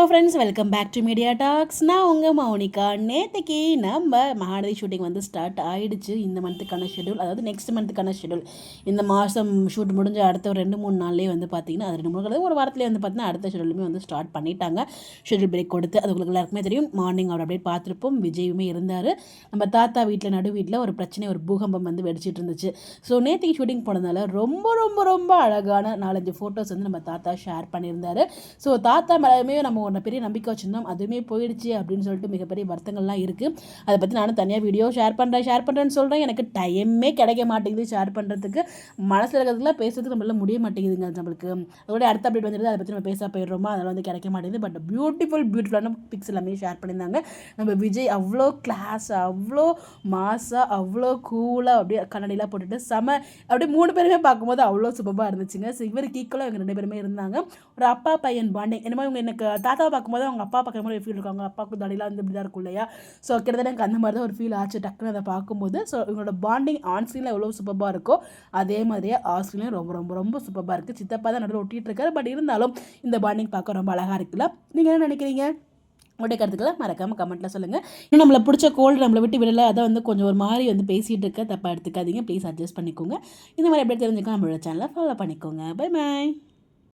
Friends, welcome back to media talks. நான் உங்கள் மௌனிகா. நேற்றுக்கு நம்ம மகாநதி ஷூட்டிங் வந்து ஸ்டார்ட் ஆகிடுச்சு. இந்த மந்த்துக்கான ஷெடியூல், அதாவது நெக்ஸ்ட் மந்த்துக்கான ஷெடியூல். இந்த மாதம் ஷூட் முடிஞ்ச அடுத்த ஒரு 2-3 நாள்லேயே வந்து பார்த்திங்கன்னா, அது 2-3 ஒரு வாரத்துலேயே வந்து பார்த்திங்கன்னா அடுத்த ஷெடியூலுமே வந்து ஸ்டார்ட் பண்ணிட்டாங்க. ஷெடியூல் பிரேக் கொடுத்து அது உங்களுக்கு எல்லாருக்குமே தெரியும். மார்னிங் அவர் அப்படியே பார்த்துருப்போம். விஜயுமே இருந்தார். நம்ம தாத்தா வீட்டில் நடு வீட்டில் ஒரு பிரச்சனை, ஒரு பூகம்பம் வந்து வெடிச்சிட்டு இருந்துச்சு. ஸோ நேற்றுக்கு ஷூட்டிங் போனதுனால ரொம்ப ரொம்ப ரொம்ப அழகான 4-5 ஃபோட்டோஸ் வந்து நம்ம தாத்தா ஷேர் பண்ணியிருந்தார். ஸோ தாத்தா மேலேயுமே நம்ம ஒன்று பெரிய நம்பிக்கை வச்சுருந்தோம், அதுவுமே போயிடுச்சு அப்படின்னு சொல்லிட்டு மிகப்பெரிய வருத்தங்கள்லாம் இருக்குது. அதை பற்றி நானும் தனியாக வீடியோ ஷேர் பண்ணுறேன்னு சொல்கிறேன். எனக்கு டைமே கிடைக்க மாட்டேங்குது ஷேர் பண்ணுறதுக்கு. மனசில் இருக்கிறதுலாம் பேசுறதுக்கு நம்மளால முடிய மாட்டேங்குதுங்க நம்மளுக்கு. அதோட அடுத்த அப்டேட் வந்துடுது, அதை பற்றி நம்ம பேச போயிடுறோமா, அதெல்லாம் வந்து கிடைக்க மாட்டேங்குது. பட் பியூட்டிஃபுல்லான பிக்ஸ் எல்லாமே ஷேர் பண்ணியிருந்தாங்க. நம்ம விஜய் அவ்வளோ கிளாஸாக, அவ்வளோ மாஸாக, அவ்வளோ கூலாக அப்படியே கண்ணாடிலாம் போட்டுட்டு அப்படியே 3 பேருமே பார்க்கும்போது அவ்வளோ சூப்பராக இருந்துச்சுங்க. ஸோ இவருக்கு ஈக்குவலாக இவங்க 2 பேருமே இருந்தாங்க. ஒரு அப்பா பையன் பாண்டிங். என்னமோ இவங்க எனக்கு தாத்தாவை பார்க்கும்போது அவங்க அப்பா பார்க்குற மாதிரி ஒரு ஃபீல் இருக்கும். அவங்க அப்பாவுக்கு தடிலாம் வந்து இப்படி தான் இருக்கும் இல்லையா? ஸோ கிட்டத்தட்ட எனக்கு அந்த மாதிரி தான் ஒரு ஃபீல் ஆச்சு டக்குன்னு அதை பார்க்கும்போது. ஸோ இவங்களோட பாண்டிங் ஆன் ஸ்க்ரீனில் எவ்வளோ சூப்பராக இருக்கோ அதே மாதிரியே ஆஃப் ஸ்க்ரீன்லையும் ரொம்ப ரொம்ப ரொம்ப சூப்பராக இருக்குது. சித்தப்பா தான் நடுவில் ஒட்டிகிட்டு இருக்காரு. பட் இருந்தாலும் இந்த பாண்டிங் பார்க்க ரொம்ப அழகாக இருக்குல்ல? நீங்கள் என்ன நினைக்கிறீங்க? உங்களுடைய கருத்துக்களை மறக்காமல் கமெண்ட்டில் சொல்லுங்கள். இன்னும் நம்மளை பிடிச்ச கோல்டு நம்மளை விட்டு விடலை, அதை வந்து கொஞ்சம் ஒரு மாதிரி வந்து பேசிகிட்டு இருக்க, தப்பாக எடுத்துக்காதீங்க. ப்ளீஸ் அட்ஜஸ்ட் பண்ணிக்கோங்க. இந்த மாதிரி எப்படி தெரிஞ்சுக்கோ நம்மளோட சேனலை ஃபாலோ பண்ணிக்கோங்க. Bye bye.